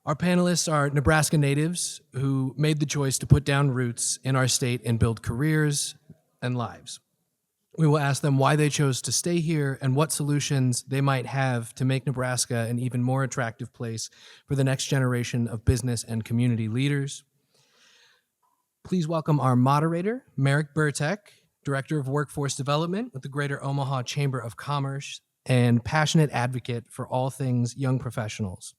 Our panelists are Nebraska natives who made the choice to put down roots in our state and build careers and lives. We will ask them why they chose to stay here and what solutions they might have to make Nebraska an even more attractive place for the next generation of business and community leaders. Please welcome our moderator, Merrick Brtek, Director of Workforce Development with the Greater Omaha Chamber of Commerce and passionate advocate for all things young professionals.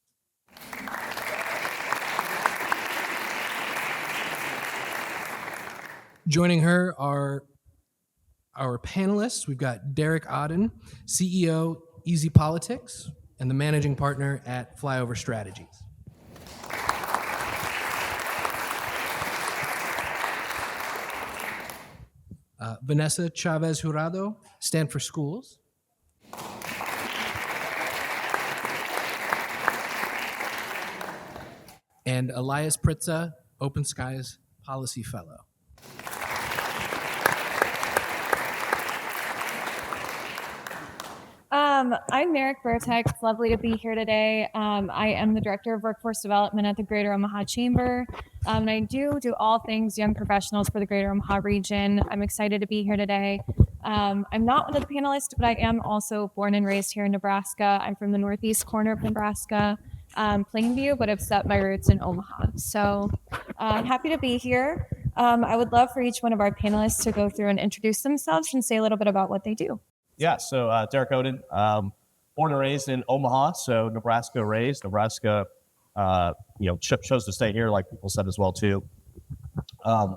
Joining her are our panelists. We've got Derek Oden, CEO, Easy Politix, and the managing partner at Flyover Strategies. Vanessa Chavez Jurado, Stanford Schools. And Elias Pritza, OpenSky's Policy Fellow. I'm Merrick Brtek. It's lovely to be here today. I am the Director of Workforce Development at the Greater Omaha Chamber, and I do all things young professionals for the Greater Omaha region. I'm excited to be here today. I'm not one of the panelists, but I am also born and raised here in Nebraska. I'm from the northeast corner of Nebraska, Plainview, but I've set my roots in Omaha. So I'm happy to be here. I would love for each one of our panelists to go through and introduce themselves and say a little bit about what they do. Yeah, so Derek Oden, born and raised in Omaha, so Nebraska raised. Nebraska, chose to stay here, like people said as well too.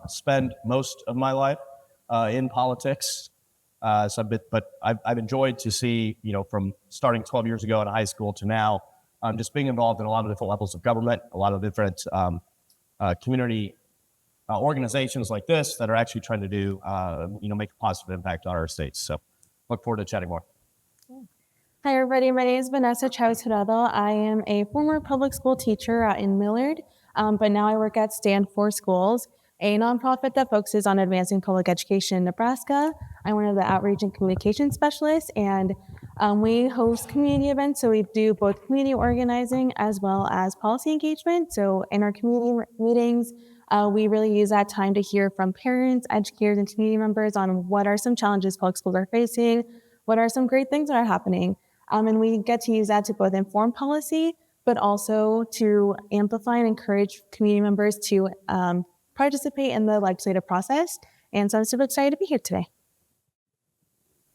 Spend most of my life in politics, but I've enjoyed to see, from starting 12 years ago in high school to now, just being involved in a lot of different levels of government, a lot of different community organizations like this that are actually trying to do, make a positive impact on our states. So. Look forward to chatting more. Hi, everybody. My name is Vanessa Chavez Jurado. I am a former public school teacher in Millard, but now I work at Stanford Schools, a nonprofit that focuses on advancing public education in Nebraska. I'm one of the outreach and communication specialists, and we host community events. So we do both community organizing as well as policy engagement. So in our community meetings, we really use that time to hear from parents, educators, and community members on what are some challenges public schools are facing, what are some great things that are happening. And we get to use that to both inform policy, but also to amplify and encourage community members to participate in the legislative process. And so I'm super excited to be here today.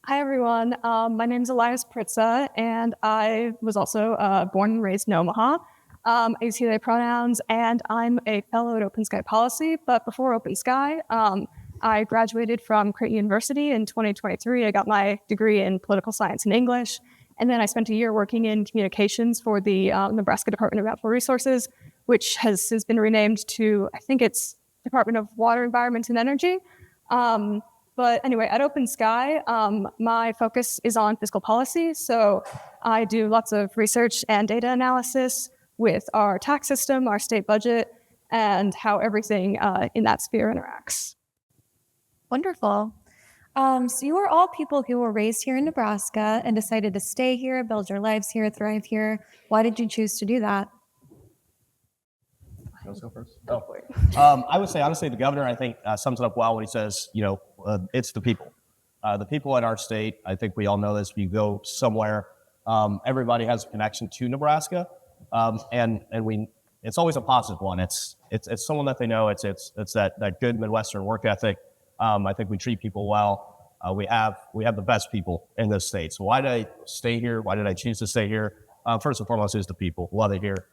Hi, everyone. My name is Elias Pritza, and I was also born and raised in Omaha. I use he, they pronouns, and I'm a fellow at OpenSky Policy. But before OpenSky, I graduated from Creighton University in 2023. I got my degree in political science and English. And then I spent a year working in communications for the Nebraska Department of Natural Resources, which has since been renamed to, I think it's Department of Water, Environment, and Energy. But anyway, at OpenSky, my focus is on fiscal policy. So I do lots of research and data analysis with our tax system, our state budget, and how everything in that sphere interacts. Wonderful. So you are all people who were raised here in Nebraska and decided to stay here, build your lives here, thrive here. Why did you choose to do that? Let's go first. I would say, honestly, the governor, I think, sums it up well when he says, it's the people. The people in our state, I think we all know this, if you go somewhere, everybody has a connection to Nebraska. And it's always a positive one. It's someone that they know. It's that good Midwestern work ethic. I think we treat people well. We have the best people in this state. So why did I stay here? Why did I choose to stay here? First and foremost is the people. Love it here.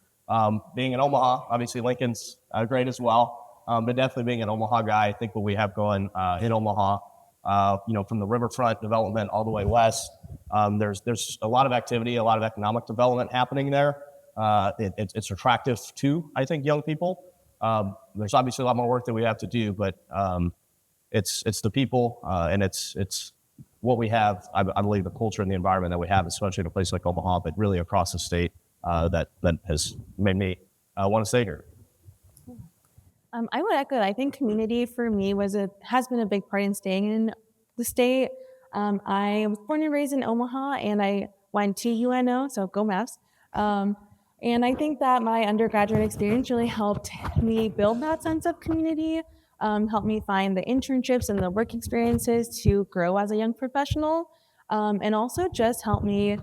Being in Omaha, obviously Lincoln's great as well. But definitely being an Omaha guy, I think what we have going in Omaha, from the riverfront development all the way west, there's a lot of activity, a lot of economic development happening there. It's attractive to, I think, young people. There's obviously a lot more work that we have to do, but it's the people, and it's what we have. I believe the culture and the environment that we have, especially in a place like Omaha, but really across the state, that has made me want to stay here. I would echo that. I think community for me has been a big part in staying in the state. I was born and raised in Omaha, and I went to UNO, so go Mavs. And I think that my undergraduate experience really helped me build that sense of community, helped me find the internships and the work experiences to grow as a young professional, and also just helped me,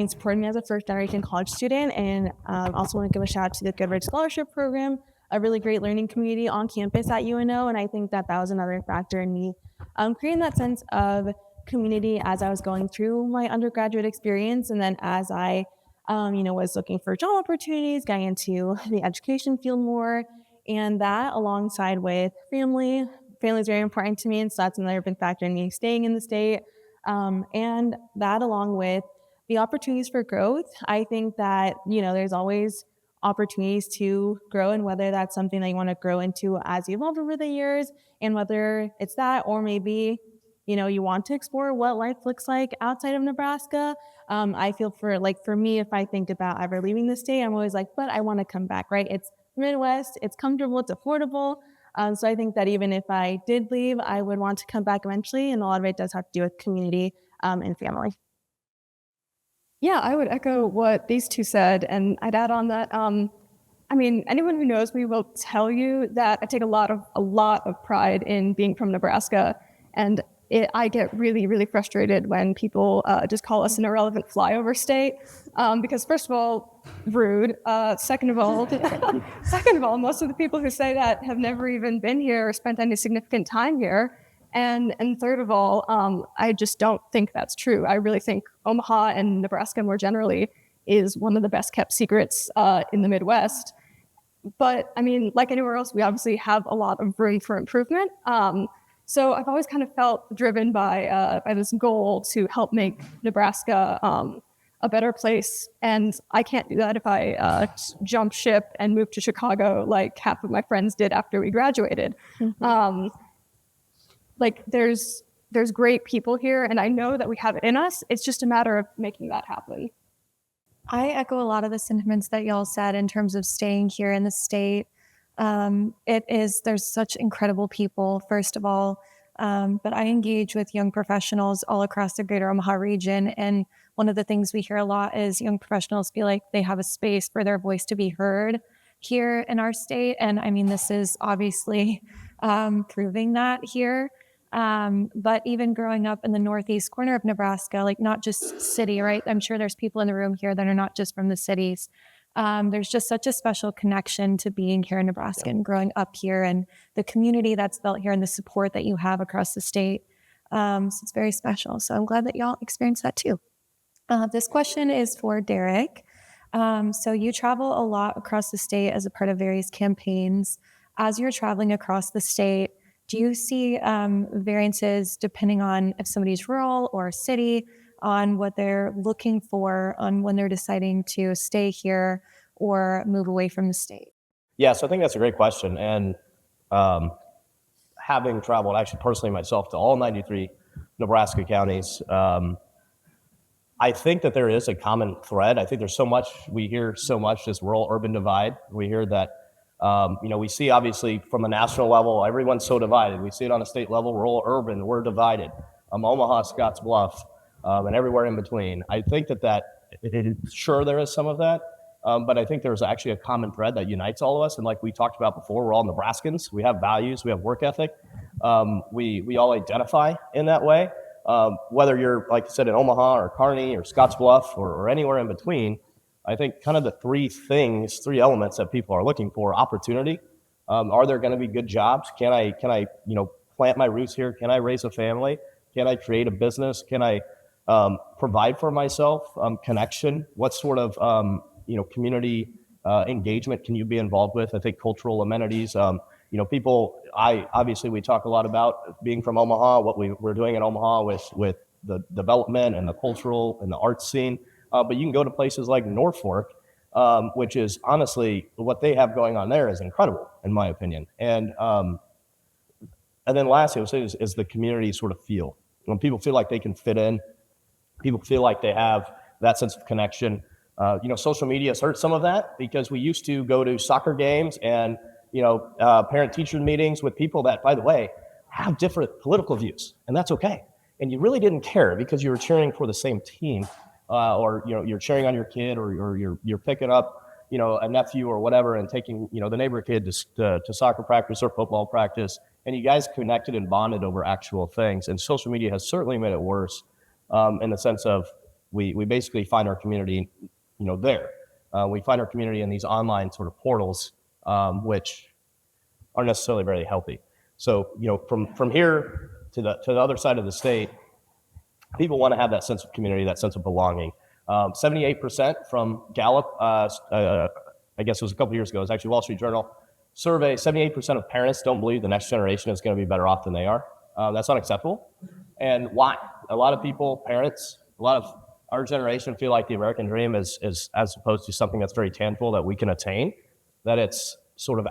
support me as a first generation college student. And also want to give a shout out to the Goodrich Scholarship Program, a really great learning community on campus at UNO. And I think that that was another factor in me creating that sense of community as I was going through my undergraduate experience. And then as I was looking for job opportunities, getting into the education field more, and that alongside with family. Family is very important to me, and so that's another big factor in me staying in the state. And that along with the opportunities for growth, I think that, there's always opportunities to grow, and whether that's something that you want to grow into as you evolve over the years, and whether it's that, or maybe you want to explore what life looks like outside of Nebraska. I feel for me, if I think about ever leaving the state, I'm always like, but I want to come back, right? It's Midwest, it's comfortable, it's affordable. So I think that even if I did leave, I would want to come back eventually. And a lot of it does have to do with community and family. Yeah, I would echo what these two said, and I'd add on that. Anyone who knows me will tell you that I take a lot of pride in being from Nebraska, and I get really, really frustrated when people just call us an irrelevant flyover state, because first of all, rude. Second of all, most of the people who say that have never even been here or spent any significant time here. And third of all, I just don't think that's true. I really think Omaha and Nebraska more generally is one of the best kept secrets in the Midwest. But like anywhere else, we obviously have a lot of room for improvement. So I've always kind of felt driven by this goal to help make Nebraska a better place. And I can't do that if I jump ship and move to Chicago like half of my friends did after we graduated. Mm-hmm. There's great people here, and I know that we have it in us. It's just a matter of making that happen. I echo a lot of the sentiments that y'all said in terms of staying here in the state. There's such incredible people, first of all, but I engage with young professionals all across the greater Omaha region. And one of the things we hear a lot is young professionals feel like they have a space for their voice to be heard here in our state. And this is obviously proving that here. But even growing up in the northeast corner of Nebraska, not just city, right? I'm sure there's people in the room here that are not just from the cities. There's just such a special connection to being here in Nebraska and growing up here, and the community that's built here and the support that you have across the state. So it's very special. So I'm glad that y'all experienced that too. This question is for Derek. So you travel a lot across the state as a part of various campaigns. As you're traveling across the state, do you see variances depending on if somebody's rural or city, on what they're looking for, on when they're deciding to stay here or move away from the state? Yeah, so I think that's a great question. And having traveled actually personally myself to all 93 Nebraska counties, I think that there is a common thread. I think there's we hear so much this rural-urban divide. We hear that, we see obviously from a national level, everyone's so divided. We see it on a state level, rural-urban, we're divided. Omaha, Scotts Bluff, and everywhere in between. I think sure there is some of that, but I think there's actually a common thread that unites all of us. And like we talked about before, we're all Nebraskans. We have values, we have work ethic. We all identify in that way. Whether you're, like I said, in Omaha or Kearney or Scotts Bluff or anywhere in between, I think kind of the three elements that people are looking for: opportunity. Are there going to be good jobs? Can I plant my roots here? Can I raise a family? Can I create a business? Can I provide for myself? Connection. What sort of community engagement can you be involved with? I think cultural amenities. We talk a lot about being from Omaha, what we're doing in Omaha with the development and the cultural and the arts scene. But you can go to places like Norfolk, which is honestly, what they have going on there is incredible, in my opinion. And then lastly, I would say is the community sort of feel. When people feel like they can fit in, people feel like they have that sense of connection. Social media has hurt some of that, because we used to go to soccer games and parent-teacher meetings with people that, by the way, have different political views, and that's okay. And you really didn't care because you were cheering for the same team. or you're cheering on your kid, or you're picking up a nephew or whatever, and taking the neighbor kid to soccer practice or football practice, and you guys connected and bonded over actual things. And social media has certainly made it worse, in the sense of we basically find our community there. We find our community in these online sort of portals, which aren't necessarily very healthy. So from here to the other side of the state, people want to have that sense of community, that sense of belonging. 78% from Gallup, I guess it was a couple years ago, it was actually Wall Street Journal survey, 78% of parents don't believe the next generation is going to be better off than they are. That's unacceptable. And why? A lot of people, parents, a lot of our generation feel like the American dream is as opposed to something that's very tangible that we can attain, that it's sort of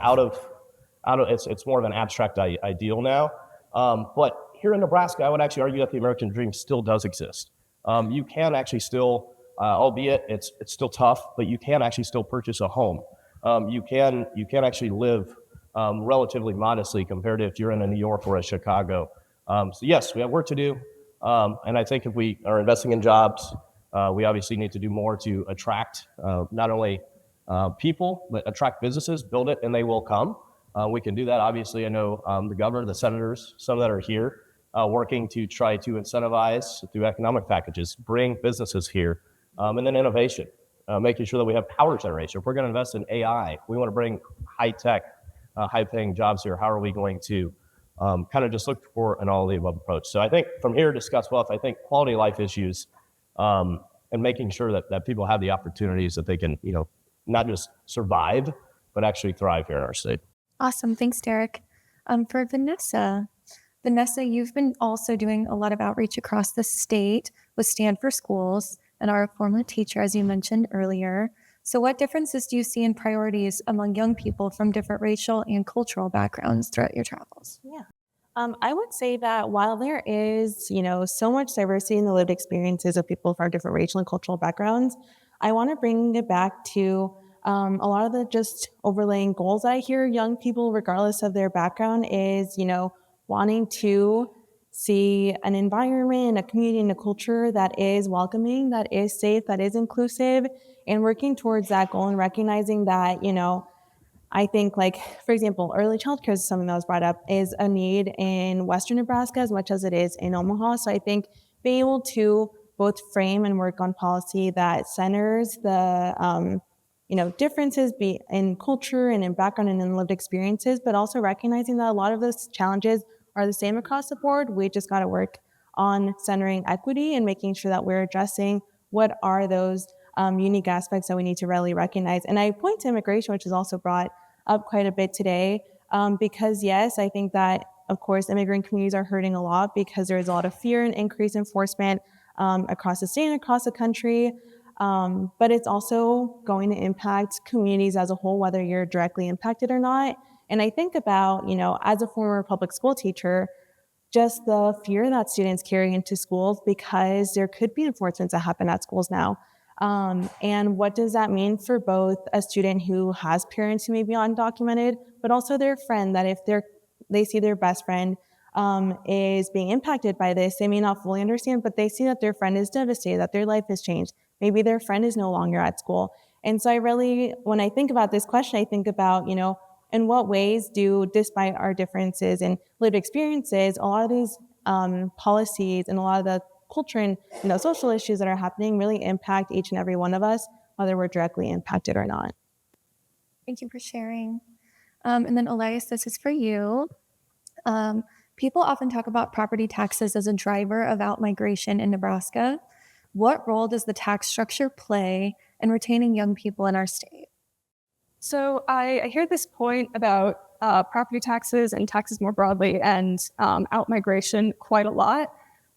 it's more of an abstract ideal now. But here in Nebraska, I would actually argue that the American dream still does exist. You can actually still, albeit it's still tough, but you can actually still purchase a home. You can actually live relatively modestly compared to if you're in a New York or a Chicago. So yes, we have work to do, and I think if we are investing in jobs, we obviously need to do more to attract not only people, but attract businesses, build it, and they will come. We can do that. Obviously, I know the governor, the senators, some that are here, working to try to incentivize through economic packages, bring businesses here, and then innovation, making sure that we have power generation. If we're going to invest in AI, we want to bring high-tech, high-paying jobs here. How are we going to kind of just look for an all-of-the-above approach? So I think from here, discuss wealth. I think quality of life issues, and making sure that people have the opportunities that they can, not just survive, but actually thrive here in our state. Awesome. Thanks, Derek. For Vanessa, you've been also doing a lot of outreach across the state with Stand for Schools and are a former teacher, as you mentioned earlier. So what differences do you see in priorities among young people from different racial and cultural backgrounds throughout your travels? Yeah. I would say that while there is, so much diversity in the lived experiences of people from different racial and cultural backgrounds, I want to bring it back to a lot of the just overlaying goals I hear young people, regardless of their background, is, wanting to see an environment, a community, and a culture that is welcoming, that is safe, that is inclusive, and working towards that goal and recognizing that, I think, for example, early childcare is something that was brought up, is a need in Western Nebraska as much as it is in Omaha. So I think being able to both frame and work on policy that centers the differences be in culture and in background and in lived experiences, but also recognizing that a lot of those challenges are the same across the board. We just got to work on centering equity and making sure that we're addressing what are those unique aspects that we need to really recognize. And I point to immigration, which is also brought up quite a bit today, because yes, I think that, of course, immigrant communities are hurting a lot because there is a lot of fear and increased enforcement across the state and across the country. But it's also going to impact communities as a whole, whether you're directly impacted or not. And I think about, as a former public school teacher, just the fear that students carry into schools because there could be enforcements that happen at schools now. And what does that mean for both a student who has parents who may be undocumented, but also their friend, that if they see their best friend is being impacted by this, they may not fully understand, but they see that their friend is devastated, that their life has changed. Maybe their friend is no longer at school. And so when I think about this question, I think about, in what ways despite our differences in lived experiences, a lot of these policies and a lot of the culture and social issues that are happening really impact each and every one of us, whether we're directly impacted or not. Thank you for sharing. And then Elias, this is for you. People often talk about property taxes as a driver of outmigration in Nebraska. What role does the tax structure play in retaining young people in our state? So I hear this point about property taxes and taxes more broadly and outmigration quite a lot.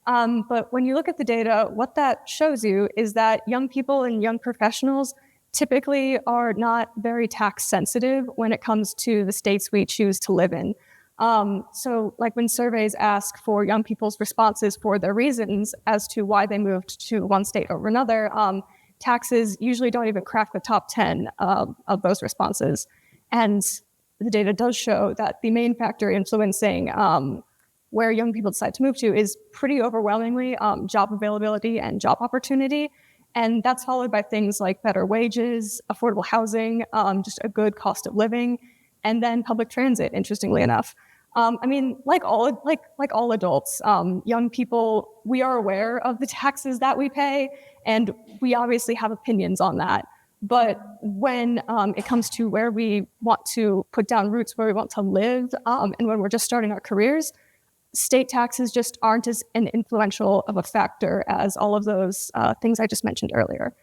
But when you look at the data, what that shows you is that young people and young professionals typically are not very tax sensitive when it comes to the states we choose to live in. So when surveys ask for young people's responses for their reasons as to why they moved to one state over another, taxes usually don't even crack the top 10 of those responses. And the data does show that the main factor influencing where young people decide to move to is pretty overwhelmingly job availability and job opportunity. And that's followed by things like better wages, affordable housing, just a good cost of living, and then public transit, interestingly enough. I mean, like all adults, young people, we are aware of the taxes that we pay, and we obviously have opinions on that. But when it comes to where we want to put down roots, where we want to live, and when we're just starting our careers, state taxes just aren't as influential of a factor as all of those things I just mentioned earlier.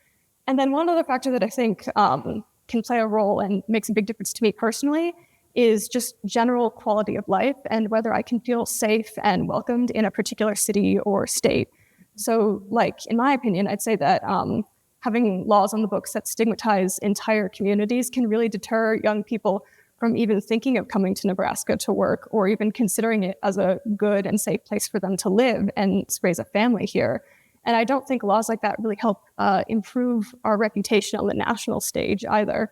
And then one other factor that I think can play a role and makes a big difference to me personally is just general quality of life and whether I can feel safe and welcomed in a particular city or state. So, like, in my opinion, I'd say that having laws on the books that stigmatize entire communities can really deter young people from even thinking of coming to Nebraska to work or even considering it as a good and safe place for them to live and raise a family here. And I don't think laws like that really help improve our reputation on the national stage either.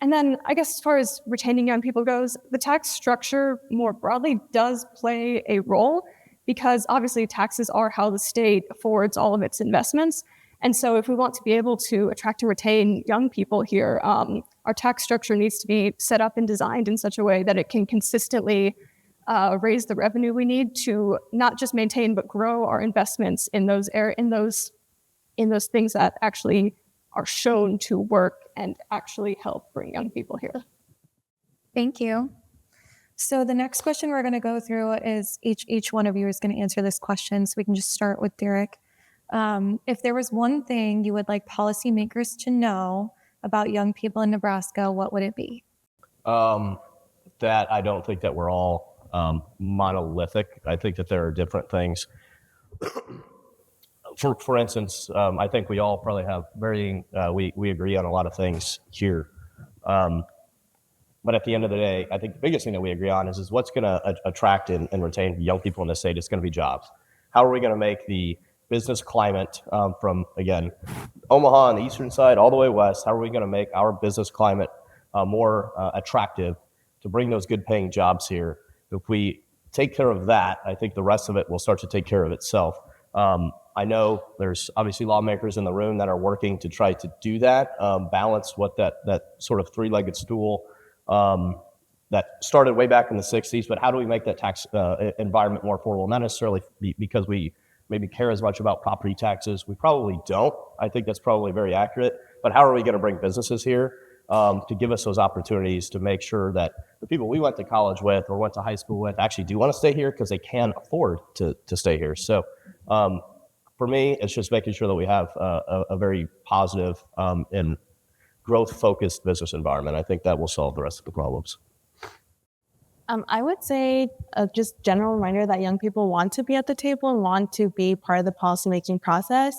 And then I guess as far as retaining young people goes, the tax structure more broadly does play a role because obviously taxes are how the state affords all of its investments. And so if we want to be able to attract and retain young people here, our tax structure needs to be set up and designed in such a way that it can consistently raise the revenue we need to not just maintain but grow our investments in those things that actually are shown to work and actually help bring young people here. Thank you. So the next question we're going to go through is each one of you is going to answer this question. So we can just start with Derek. If there was one thing you would like policymakers to know about young people in Nebraska, what would it be? That I don't think that we're all monolithic. I think that there are different things. For instance, I think we all probably have varying, we agree on a lot of things here. But at the end of the day, I think the biggest thing that we agree on is what's going to attract and retain young people in the state. It's going to be jobs. How are we going to make the business climate from, again, Omaha on the eastern side all the way west, how are we going to make our business climate more attractive to bring those good paying jobs here? If we take care of that, I think the rest of it will start to take care of itself. I know there's obviously lawmakers in the room that are working to try to do that, balance what that sort of three-legged stool that started way back in the 60s, but how do we make that tax environment more affordable? Not necessarily because we maybe care as much about property taxes. We probably don't. I think that's probably very accurate. But how are we going to bring businesses here to give us those opportunities to make sure that the people we went to college with or went to high school with actually do want to stay here because they can afford to stay here? So for me, it's just making sure that we have a very positive and growth-focused business environment. I think that will solve the rest of the problems. I would say just general reminder that young people want to be at the table and want to be part of the policymaking process.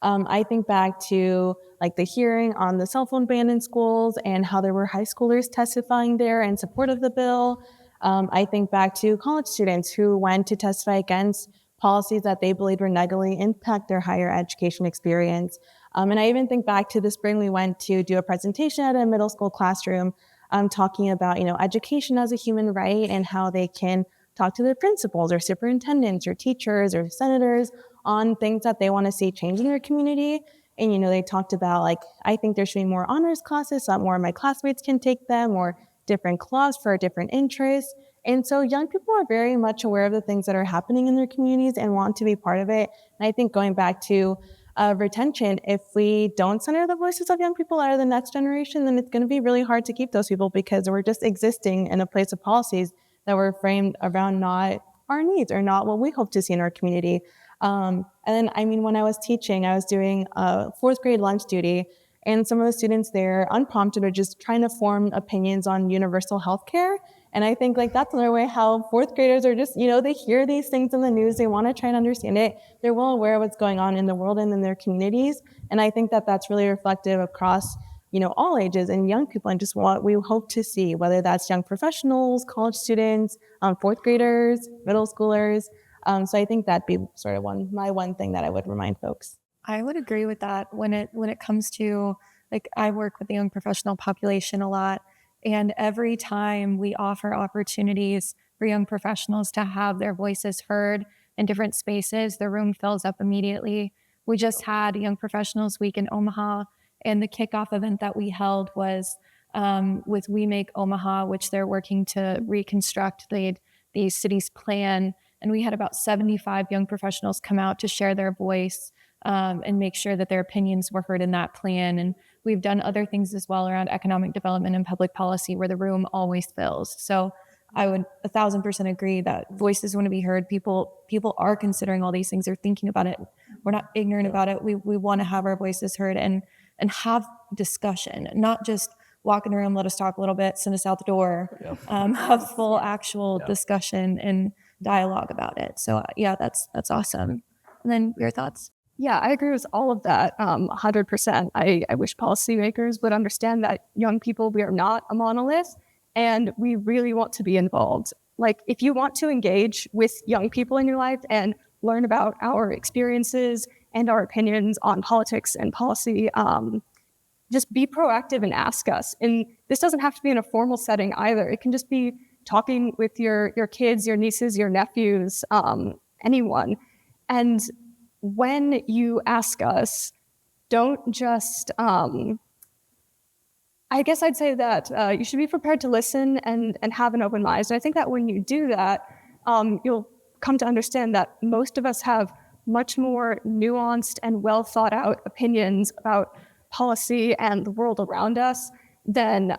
I think back to like the hearing on the cell phone ban in schools and how there were high schoolers testifying there in support of the bill. I think back to college students who went to testify against policies that they believed would negatively impact their higher education experience. And I even think back to the spring we went to do a presentation at a middle school classroom talking about, education as a human right and how they can talk to their principals or superintendents or teachers or senators on things that they want to see change in their community. And, they talked about, I think there should be more honors classes so that more of my classmates can take them, or different clubs for different interests. And so young people are very much aware of the things that are happening in their communities and want to be part of it. And I think going back to retention, if we don't center the voices of young people out of the next generation, then it's going to be really hard to keep those people because we're just existing in a place of policies that were framed around not our needs or not what we hope to see in our community. And then, when I was teaching, I was doing fourth grade lunch duty, and some of the students there, unprompted, are just trying to form opinions on universal health care. And I think that's another way how fourth graders are just, they hear these things in the news, they want to try and understand it. They're well aware of what's going on in the world and in their communities. And I think that that's really reflective across, all ages and young people, and just what we hope to see, whether that's young professionals, college students, fourth graders, middle schoolers. So I think that'd be sort of my one thing that I would remind folks. I would agree with that when it comes to, I work with the young professional population a lot. And every time we offer opportunities for young professionals to have their voices heard in different spaces, the room fills up immediately. We just had Young Professionals Week in Omaha, and the kickoff event that we held was with We Make Omaha, which they're working to reconstruct the city's plan. And we had about 75 young professionals come out to share their voice and make sure that their opinions were heard in that plan. And we've done other things as well around economic development and public policy where the room always fills. So I would 1,000% agree that voices want to be heard. People are considering all these things. They're thinking about it. We're not ignorant about it. We want to have our voices heard and have discussion, not just walk in the room, let us talk a little bit, send us out the door, have full actual discussion and dialogue about it. So yeah, that's awesome. And then your thoughts? Yeah, I agree with all of that, 100%. I wish policymakers would understand that young people, we are not a monolith, and we really want to be involved. Like, if you want to engage with young people in your life and learn about our experiences and our opinions on politics and policy, just be proactive and ask us. And this doesn't have to be in a formal setting either. It can just be talking with your kids, your nieces, your nephews, anyone. And when you ask us, don't just, I guess I'd say that you should be prepared to listen and have an open mind. And I think that when you do that, you'll come to understand that most of us have much more nuanced and well thought out opinions about policy and the world around us than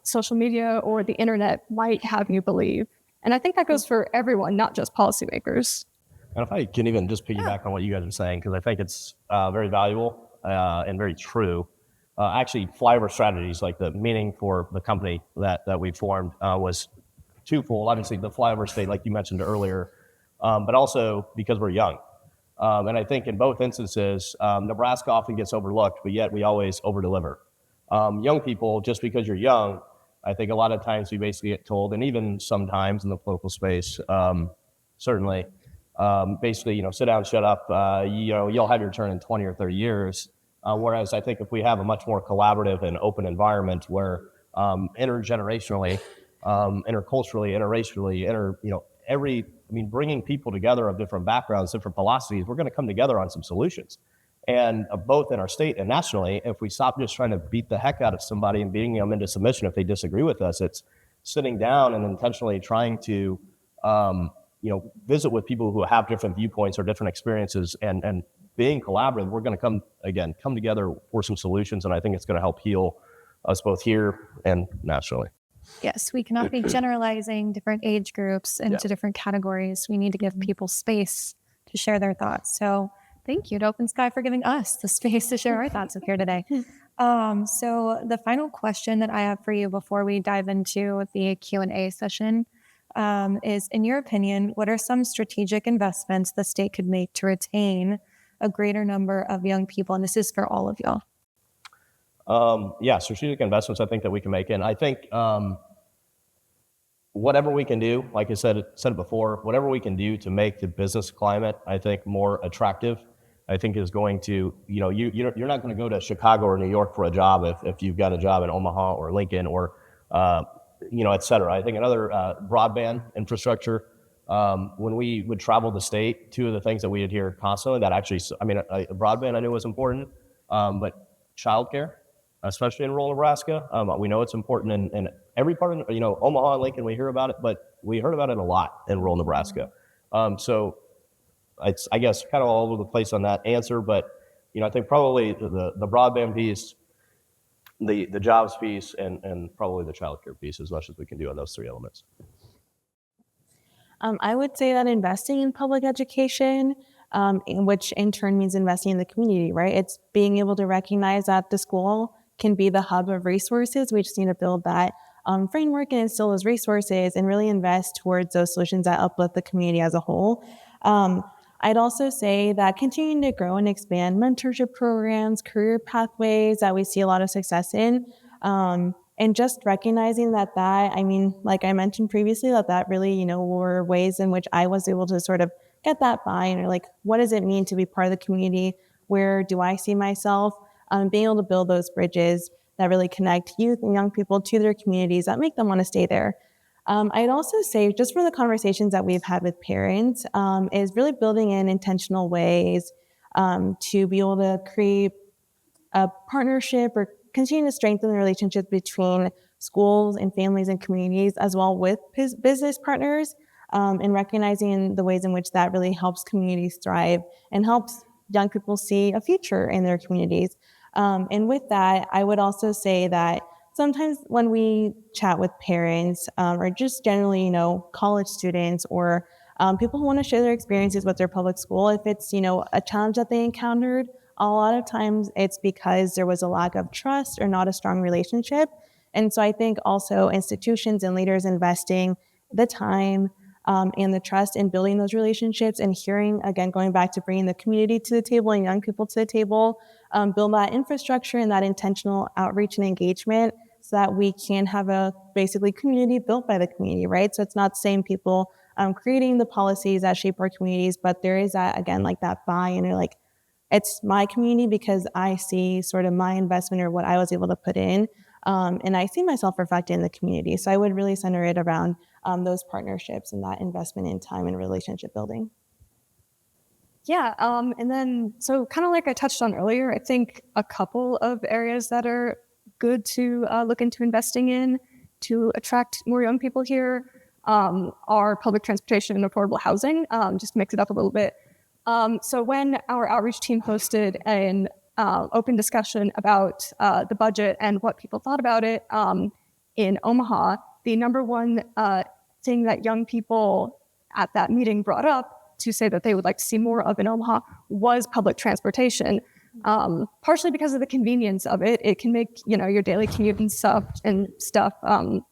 social media or the internet might have you believe. And I think that goes for everyone, not just policymakers. And if I can even just piggyback on what you guys are saying, because I think it's very valuable and very true. Actually, Flyover strategies, like the meaning for the company that we formed was twofold. Obviously, the Flyover state, like you mentioned earlier, but also because we're young. And I think in both instances, Nebraska often gets overlooked, but yet we always over-deliver. Young people, just because you're young, I think a lot of times we basically get told, and even sometimes in the political space, certainly, basically, sit down, shut up, you'll have your turn in 20 or 30 years. Whereas I think if we have a much more collaborative and open environment where intergenerationally, interculturally, interracially, bringing people together of different backgrounds, different philosophies, we're going to come together on some solutions. And both in our state and nationally, if we stop just trying to beat the heck out of somebody and beating them into submission if they disagree with us, it's sitting down and intentionally trying to, visit with people who have different viewpoints or different experiences and being collaborative. We're going to come together for some solutions. And I think it's going to help heal us both here and nationally. Yes, we cannot be generalizing different age groups into different categories. We need to give people space to share their thoughts. So thank you to OpenSky for giving us the space to share our thoughts up here today. So the final question that I have for you before we dive into the Q&A session is, in your opinion, what are some strategic investments the state could make to retain a greater number of young people? And this is for all of y'all. Strategic investments I think that we can make. And I think whatever we can do, like I said it before, whatever we can do to make the business climate, I think, more attractive, I think is going to, you're not going to go to Chicago or New York for a job if you've got a job in Omaha or Lincoln or, et cetera. I think another broadband infrastructure, when we would travel the state, two of the things that we would hear constantly that actually, broadband I knew was important, but childcare, especially in rural Nebraska. We know it's important in every part of, Omaha and Lincoln, we hear about it, but we heard about it a lot in rural Nebraska. So it's, I guess, kind of all over the place on that answer, but, I think probably the broadband piece, the jobs piece, and probably the childcare piece as much as we can do on those three elements. I would say that investing in public education, which in turn means investing in the community, right? It's being able to recognize that the school can be the hub of resources. We just need to build that framework and instill those resources and really invest towards those solutions that uplift the community as a whole. I'd also say that continuing to grow and expand mentorship programs, career pathways that we see a lot of success in, and just recognizing that, like I mentioned previously, that really, were ways in which I was able to sort of get that buy-in, or like, what does it mean to be part of the community? Where do I see myself? Being able to build those bridges that really connect youth and young people to their communities that make them want to stay there. I'd also say, just for the conversations that we've had with parents, is really building in intentional ways to be able to create a partnership or continue to strengthen the relationship between schools and families and communities, as well with business partners, and recognizing the ways in which that really helps communities thrive and helps young people see a future in their communities. And with that, I would also say that sometimes when we chat with parents or just generally, college students or people who want to share their experiences with their public school, if it's, a challenge that they encountered, a lot of times it's because there was a lack of trust or not a strong relationship. And so I think also institutions and leaders investing the time and the trust in building those relationships and hearing, again, going back to bringing the community to the table and young people to the table, build that infrastructure and that intentional outreach and engagement so that we can have a basically community built by the community, right? So it's not the same people creating the policies that shape our communities, but there is that, again, like that buy-in or like, it's my community because I see sort of my investment or what I was able to put in. And I see myself reflected in the community. So I would really center it around those partnerships and that investment in time and relationship building. Yeah, and then, so kind of like I touched on earlier, I think a couple of areas that are good to look into investing in to attract more young people here are public transportation and affordable housing, just to mix it up a little bit. So when our outreach team hosted an open discussion about the budget and what people thought about it in Omaha, the number one thing that young people at that meeting brought up to say that they would like to see more of in Omaha was public transportation. Partially because of the convenience of it. It can make, your daily commute and stuff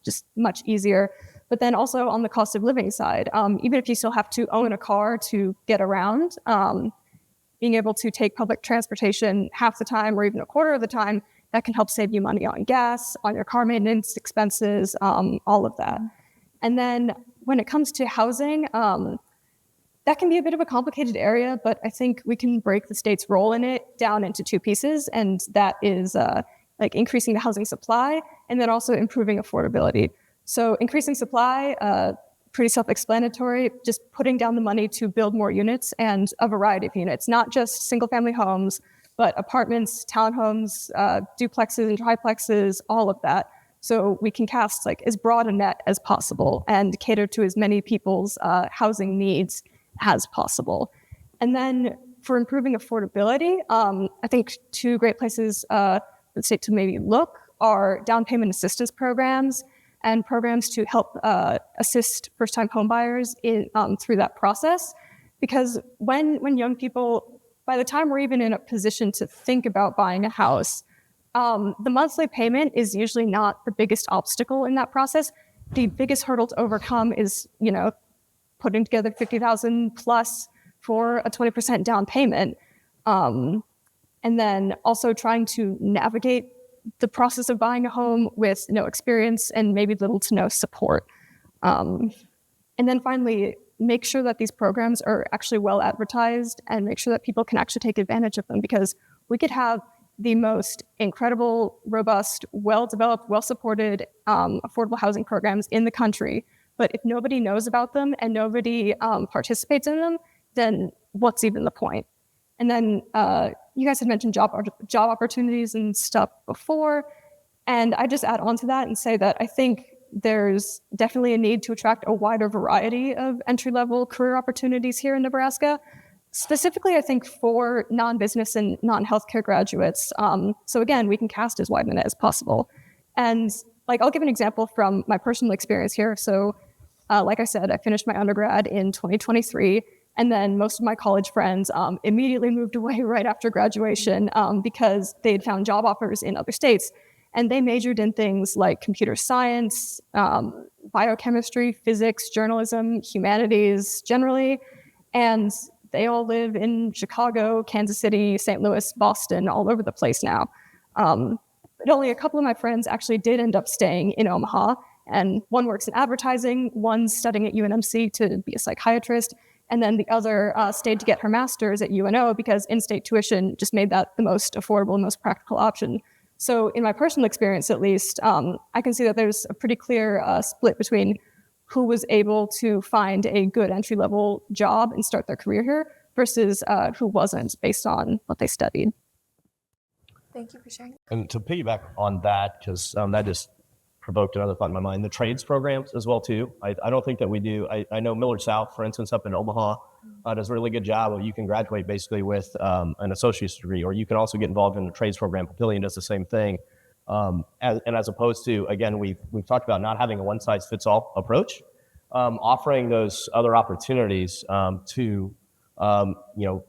just much easier. But then also on the cost of living side, even if you still have to own a car to get around, being able to take public transportation half the time or even a quarter of the time, that can help save you money on gas, on your car maintenance expenses, all of that. And then when it comes to housing, that can be a bit of a complicated area, but I think we can break the state's role in it down into two pieces, and that is like increasing the housing supply and then also improving affordability. So increasing supply, pretty self-explanatory, just putting down the money to build more units and a variety of units, not just single-family homes, but apartments, townhomes, duplexes, triplexes, all of that. So we can cast like as broad a net as possible and cater to as many people's housing needs as possible. And then for improving affordability, I think two great places for the state to maybe look are down payment assistance programs and programs to help assist first-time homebuyers through that process. Because when young people, by the time we're even in a position to think about buying a house, the monthly payment is usually not the biggest obstacle in that process. The biggest hurdle to overcome is, putting together $50,000 plus for a 20% down payment. And then also trying to navigate the process of buying a home with no experience and maybe little to no support. And then finally, make sure that these programs are actually well advertised and make sure that people can actually take advantage of them, because we could have the most incredible, robust, well-developed, well-supported affordable housing programs in the country. But if nobody knows about them and nobody participates in them, then what's even the point? And then you guys had mentioned job opportunities and stuff before. And I just add on to that and say that I think there's definitely a need to attract a wider variety of entry-level career opportunities here in Nebraska. Specifically, I think for non-business and non-healthcare graduates. So again, we can cast as wide a net as possible. And I'll give an example from my personal experience here. So like I said, I finished my undergrad in 2023, and then most of my college friends immediately moved away right after graduation because they had found job offers in other states. And they majored in things like computer science, biochemistry, physics, journalism, humanities generally. And they all live in Chicago, Kansas City, St. Louis, Boston, all over the place now. But only a couple of my friends actually did end up staying in Omaha. And one works in advertising, one's studying at UNMC to be a psychiatrist, and then the other stayed to get her master's at UNO because in-state tuition just made that the most affordable and most practical option. So in my personal experience, at least, I can see that there's a pretty clear split between who was able to find a good entry-level job and start their career here versus who wasn't based on what they studied. Thank you for sharing. And to piggyback on that, because that just provoked another thought in my mind, the trades programs as well too. I don't think that we do. I know Millard South, for instance, up in Omaha, does a really good job of you can graduate basically with an associate's degree, or you can also get involved in the trades program. Papillion does the same thing. As opposed to, again, we've talked about not having a one-size-fits-all approach, offering those other opportunities to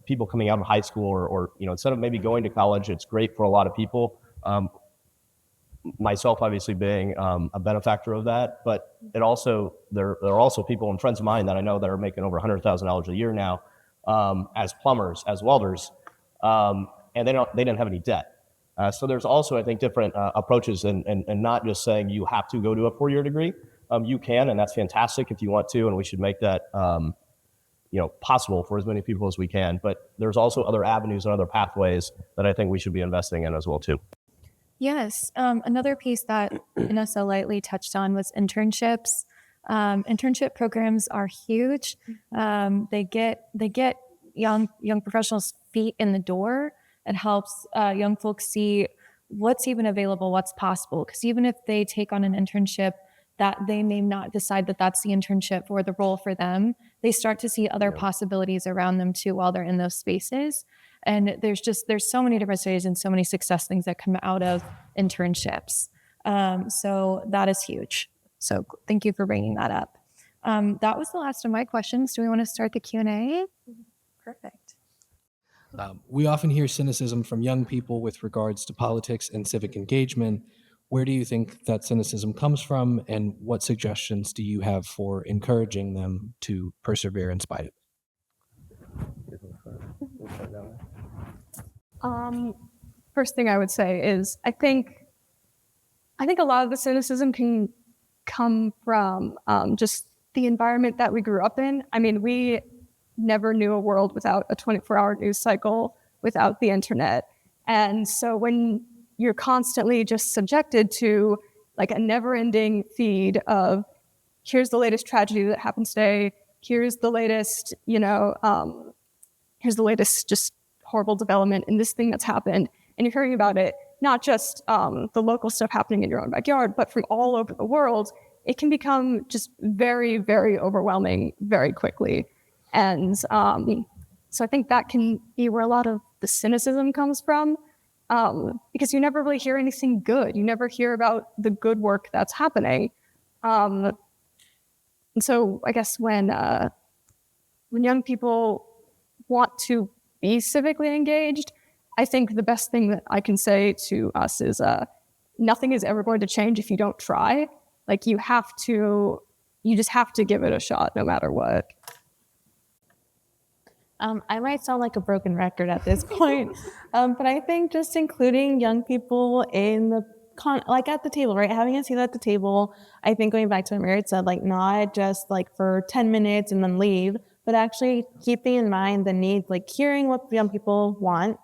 people coming out of high school or instead of maybe going to college. It's great for a lot of people. Myself, obviously, being a benefactor of that, but there are also people and friends of mine that I know that are making over $100,000 a year now as plumbers, as welders, and they didn't have any debt. So there's also, I think, different approaches, and not just saying you have to go to a 4-year degree. You can, and that's fantastic if you want to, and we should make that possible for as many people as we can. But there's also other avenues and other pathways that I think we should be investing in as well too. Yes. Another piece that Vanessa lightly touched on was internships. Internship programs are huge. They get young professionals' feet in the door. It helps young folks see what's even available, what's possible. Because even if they take on an internship that they may not decide that that's the internship or the role for them, they start to see other possibilities around them too while they're in those spaces. And there's so many different ways and so many success things that come out of internships. So that is huge. So thank you for bringing that up. That was the last of my questions. Do we want to start the Q&A? Perfect. We often hear cynicism from young people with regards to politics and civic engagement. Where do you think that cynicism comes from, and what suggestions do you have for encouraging them to persevere in spite of it? First thing I would say is I think a lot of the cynicism can come from just the environment that we grew up in. I mean, we never knew a world without a 24-hour news cycle, without the internet. And so when you're constantly just subjected to like a never-ending feed of here's the latest tragedy that happened today, here's the latest, here's the latest just horrible development in this thing that's happened, and you're hearing about it, not just the local stuff happening in your own backyard, but from all over the world, it can become just very, very overwhelming very quickly. And so I think that can be where a lot of the cynicism comes from, because you never really hear anything good. You never hear about the good work that's happening. And so I guess when young people want to be civically engaged, I think the best thing that I can say to us is nothing is ever going to change if you don't try. Like you just have to give it a shot no matter what. I might sound like a broken record at this point, but I think just including young people in the at the table, right? Having a seat at the table. I think going back to what Merrick said, like not just like for 10 minutes and then leave, but actually keeping in mind the need, like hearing what young people want,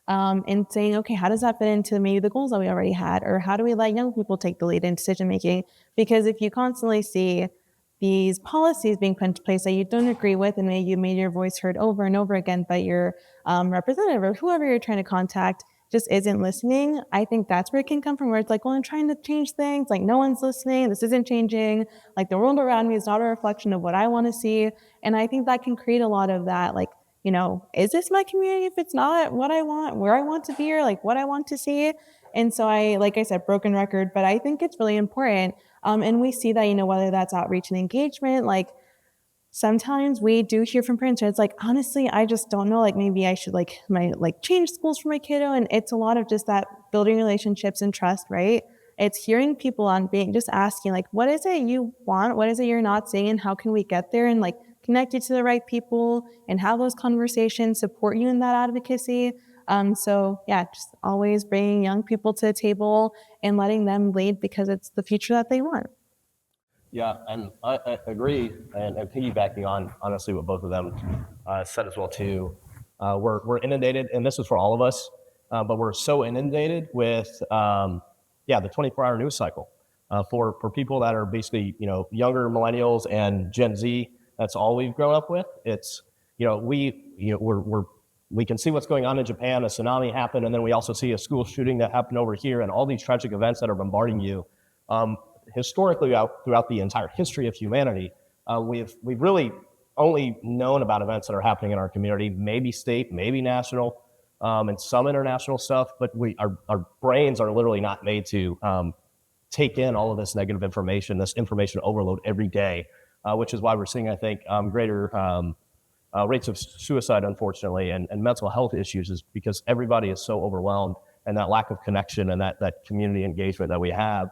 and saying, okay, how does that fit into maybe the goals that we already had, or how do we let young people take the lead in decision making? Because if you constantly see these policies being put into place that you don't agree with, and maybe you made your voice heard over and over again, but your representative or whoever you're trying to contact just isn't listening, I think that's where it can come from, where it's like, well, I'm trying to change things, like no one's listening, this isn't changing, like the world around me is not a reflection of what I want to see. And I think that can create a lot of that, like, is this my community if it's not what I want, where I want to be, or like what I want to see? And so like I said, broken record, but I think it's really important. And we see that, whether that's outreach and engagement, like sometimes we do hear from parents where it's like, honestly, I just don't know, like maybe I should change schools for my kiddo. And it's a lot of just that building relationships and trust, right? It's hearing people on just asking, like, what is it you want? What is it you're not seeing? And how can we get there and like connect you to the right people and have those conversations, support you in that advocacy. So yeah, just always bringing young people to the table and letting them lead because it's the future that they want. Yeah, and I agree, and piggybacking on honestly what both of them said as well too. We're inundated, and this is for all of us, but we're so inundated with the 24-hour news cycle. For people that are basically younger millennials and Gen Z, that's all we've grown up with. It's we can see what's going on in Japan. A tsunami happened, and then we also see a school shooting that happened over here, and all these tragic events that are bombarding you. Historically, throughout the entire history of humanity, we've really only known about events that are happening in our community, maybe state, maybe national, and some international stuff. But our brains are literally not made to take in all of this negative information, this information overload every day, which is why we're seeing, I think, greater rates of suicide, unfortunately, and mental health issues, is because everybody is so overwhelmed, and that lack of connection and that community engagement that we have.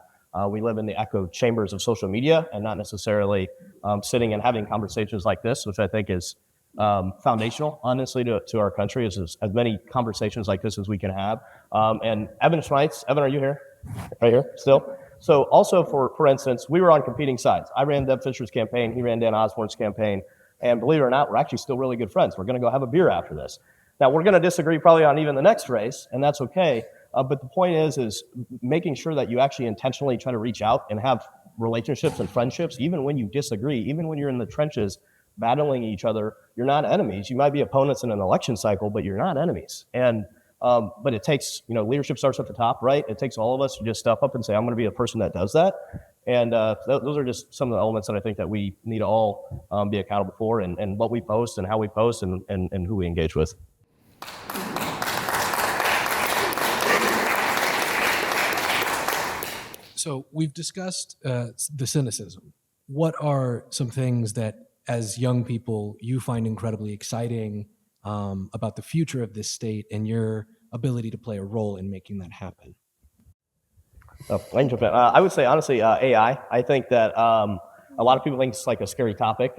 We live in the echo chambers of social media and not necessarily sitting and having conversations like this, which I think is foundational, honestly, to our country, is as many conversations like this as we can have. And Evan Schmeitz, Evan, are you here? Right here, still? So also, for instance, we were on competing sides. I ran Deb Fisher's campaign, he ran Dan Osborne's campaign, and believe it or not, we're actually still really good friends. We're gonna go have a beer after this. Now, we're gonna disagree probably on even the next race, and that's okay. But the point is making sure that you actually intentionally try to reach out and have relationships and friendships, even when you disagree, even when you're in the trenches battling each other. You're not enemies. You might be opponents in an election cycle, but you're not enemies. And but it takes, leadership starts at the top, right? It takes all of us to just step up and say, I'm going to be a person that does that. And those are just some of the elements that I think that we need to all be accountable for, and what we post and how we post and who we engage with. So we've discussed the cynicism. What are some things that, as young people, you find incredibly exciting about the future of this state and your ability to play a role in making that happen? I would say, honestly, AI. I think that a lot of people think it's like a scary topic.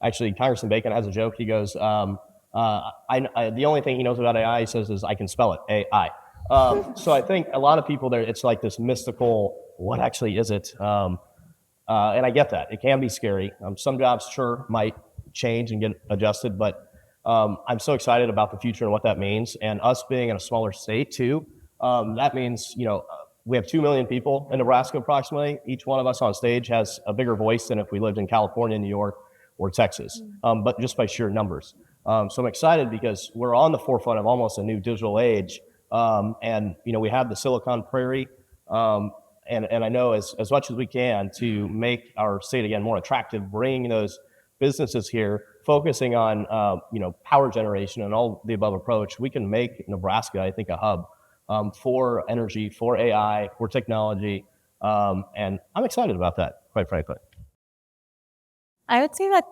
Actually, Congressman Bacon has a joke. He goes, the only thing he knows about AI, he says, is I can spell it, AI. So I think a lot of people there, it's like this mystical, what actually is it? And I get that. It can be scary. Some jobs sure might change and get adjusted, but I'm so excited about the future and what that means. And us being in a smaller state too, that means, we have 2 million people in Nebraska approximately. Each one of us on stage has a bigger voice than if we lived in California, New York, or Texas, but just by sheer numbers. So I'm excited because we're on the forefront of almost a new digital age. And we have the Silicon Prairie, and I know as much as we can to make our state again more attractive, bringing those businesses here, focusing on power generation and all the above approach, we can make Nebraska, I think, a hub for energy, for AI, for technology, and I'm excited about that, quite frankly. I would say that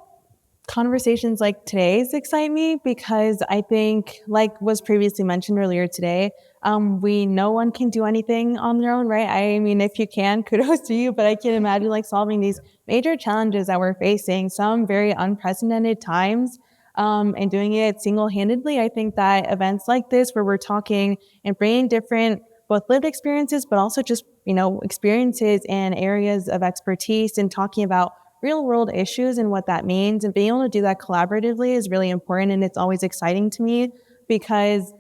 conversations like today's excite me because I think, like was previously mentioned earlier today, no one can do anything on their own, right? I mean, if you can, kudos to you, but I can't imagine solving these major challenges that we're facing, some very unprecedented times, and doing it single-handedly. I think that events like this, where we're talking and bringing different both lived experiences, but also just, experiences and areas of expertise, and talking about real world issues and what that means, and being able to do that collaboratively is really important. And it's always exciting to me because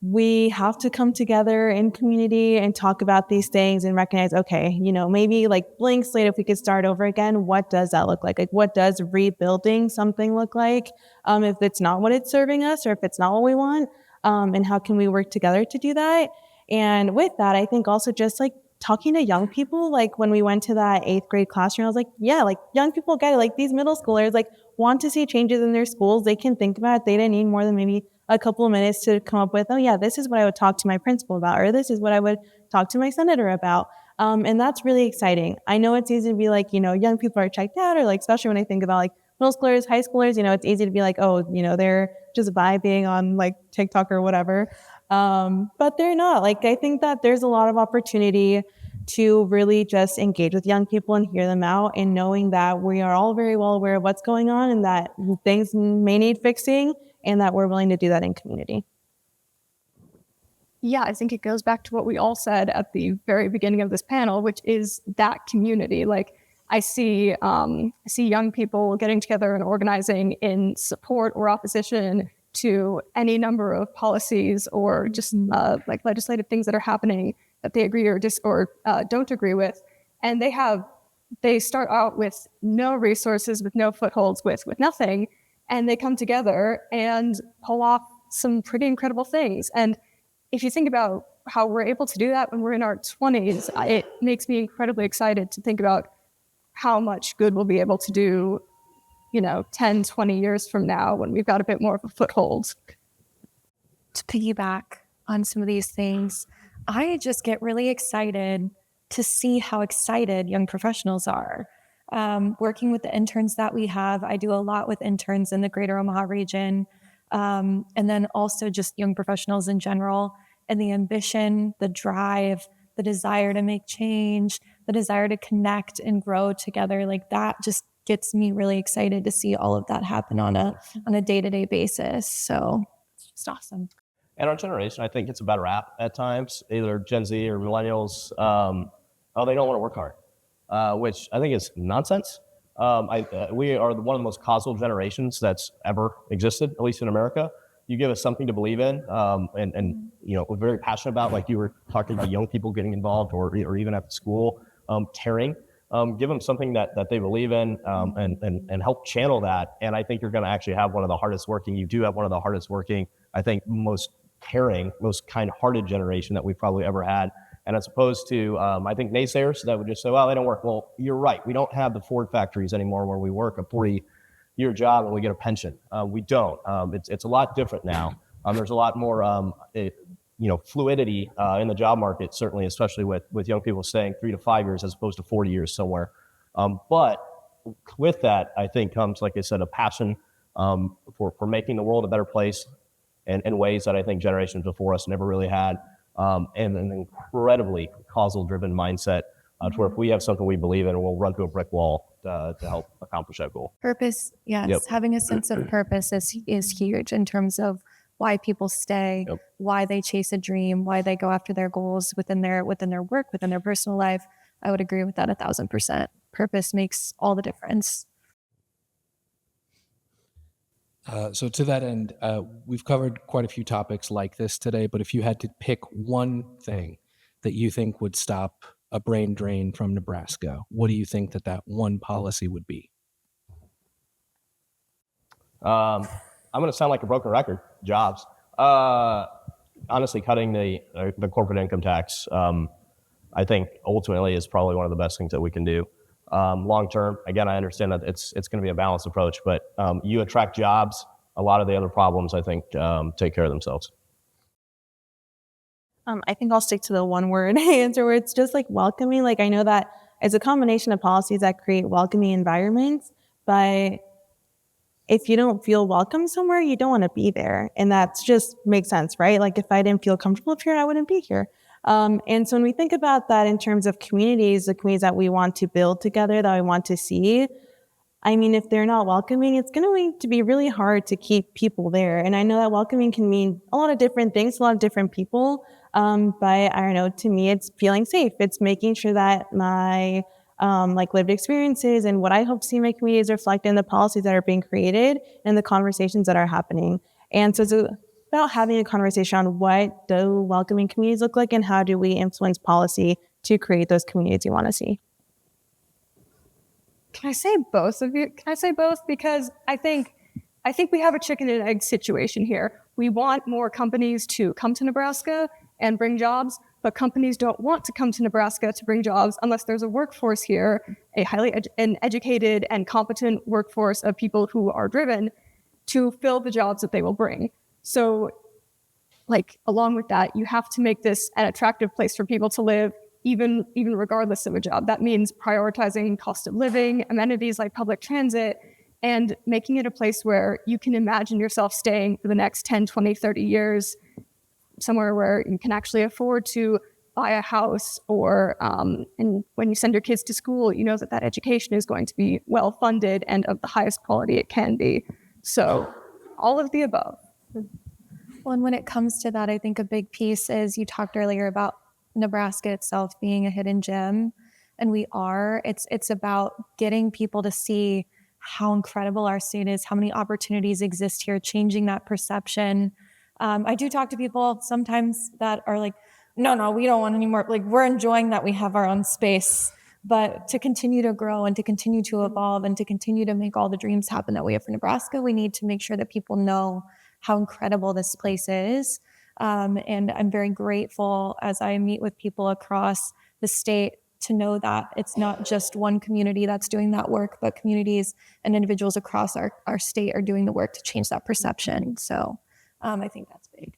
we have to come together in community and talk about these things and recognize, okay, maybe blank slate, if we could start over again, what does that look like? What does rebuilding something look like? If it's not what it's serving us, or if it's not what we want, and how can we work together to do that? And with that, I think also just talking to young people, when we went to that 8th grade classroom, I was like, yeah, young people get it. These middle schoolers, want to see changes in their schools. They can think about it. They didn't need more than maybe a couple of minutes to come up with, oh yeah, this is what I would talk to my principal about, or this is what I would talk to my senator about. And that's really exciting. I know it's easy to be young people are checked out, or especially when I think about middle schoolers, high schoolers, it's easy to be oh, they're just vibing on TikTok or whatever. But they're not. I think that there's a lot of opportunity to really just engage with young people and hear them out, and knowing that we are all very well aware of what's going on and that things may need fixing, and that we're willing to do that in community. Yeah, I think it goes back to what we all said at the very beginning of this panel, which is that community. I see young people getting together and organizing in support or opposition to any number of policies, or just legislative things that are happening that they agree or don't agree with. And they start out with no resources, with no footholds, with nothing. and they come together and pull off some pretty incredible things. And if you think about how we're able to do that when we're in our 20s, it makes me incredibly excited to think about how much good we'll be able to do, 10, 20 years from now when we've got a bit more of a foothold. To piggyback on some of these things, I just get really excited to see how excited young professionals are. Working with the interns that we have, I do a lot with interns in the greater Omaha region, and then also just young professionals in general, and the ambition, the drive, the desire to make change, the desire to connect and grow together, like that just gets me really excited to see all of that happen on a day-to-day basis. So it's just awesome. And our generation, I think it's a better rap at times, either Gen Z or millennials. They don't want to work hard, which I think is nonsense. We are one of the most causal generations that's ever existed, at least in America. You give us something to believe in, and we're very passionate about, like you were talking about young people getting involved, or even at the school, tearing. Give them something that they believe in, and help channel that. And I think you're going to actually have one of the hardest working. You do have one of the hardest working, I think, most caring, most kind-hearted generation that we've probably ever had. And as opposed to, I think, naysayers that would just say, well, they don't work. Well, you're right. We don't have the Ford factories anymore where we work a 40-year job and we get a pension. We don't. It's a lot different now. There's a lot more, fluidity in the job market, certainly, especially with young people staying 3 to 5 years as opposed to 40 years somewhere. But with that, I think comes, like I said, a passion for making the world a better place in ways that I think generations before us never really had, and an incredibly causal-driven mindset to where if we have something we believe in, we'll run to a brick wall to help accomplish that goal. Purpose, yes. Yep. Having a sense of purpose is huge in terms of why people stay, Yep. why they chase a dream, why they go after their goals within their work, within their personal life. I would agree with that 1,000%. Purpose makes all the difference. So to that end, we've covered quite a few topics like this today, but if you had to pick one thing that you think would stop a brain drain from Nebraska, what do you think that one policy would be? I'm going to sound like a broken record. Jobs. Honestly, cutting the corporate income tax, I think ultimately is probably one of the best things that we can do. Long term, again, I understand that it's going to be a balanced approach, but you attract jobs, a lot of the other problems, I think, take care of themselves. I think I'll stick to the one word answer where it's just like welcoming. Like I know that it's a combination of policies that create welcoming environments, but if you don't feel welcome somewhere, you don't want to be there. And that just makes sense, right? Like if I didn't feel comfortable up here, I wouldn't be here. And so when we think about that in terms of communities, the communities that we want to build together, that we want to see, I mean, if they're not welcoming, it's going to be really hard to keep people there. And I know that welcoming can mean a lot of different things, a lot of different people. But I don't know, to me, it's feeling safe. It's making sure that my lived experiences and what I hope to see in my community is reflected in the policies that are being created and the conversations that are happening. And so it's about having a conversation on what do welcoming communities look like and how do we influence policy to create those communities you want to see. Can I say both of you? Can I say both? Because I think we have a chicken and egg situation here. We want more companies to come to Nebraska and bring jobs, but companies don't want to come to Nebraska to bring jobs unless there's a workforce here, a highly educated and competent workforce of people who are driven to fill the jobs that they will bring. So, along with that, you have to make this an attractive place for people to live, even regardless of a job. That means prioritizing cost of living, amenities like public transit, and making it a place where you can imagine yourself staying for the next 10, 20, 30 years, somewhere where you can actually afford to buy a house, or and when you send your kids to school, you know that education is going to be well funded and of the highest quality it can be. So all of the above. Well, and when it comes to that, I think a big piece is you talked earlier about Nebraska itself being a hidden gem, and we are. It's about getting people to see how incredible our state is, how many opportunities exist here, changing that perception. I do talk to people sometimes that are like, no, we don't want any more. Like, we're enjoying that we have our own space. But to continue to grow and to continue to evolve and to continue to make all the dreams happen that we have for Nebraska, we need to make sure that people know how incredible this place is. And I'm very grateful as I meet with people across the state to know that it's not just one community that's doing that work, but communities and individuals across our state are doing the work to change that perception. So I think that's big.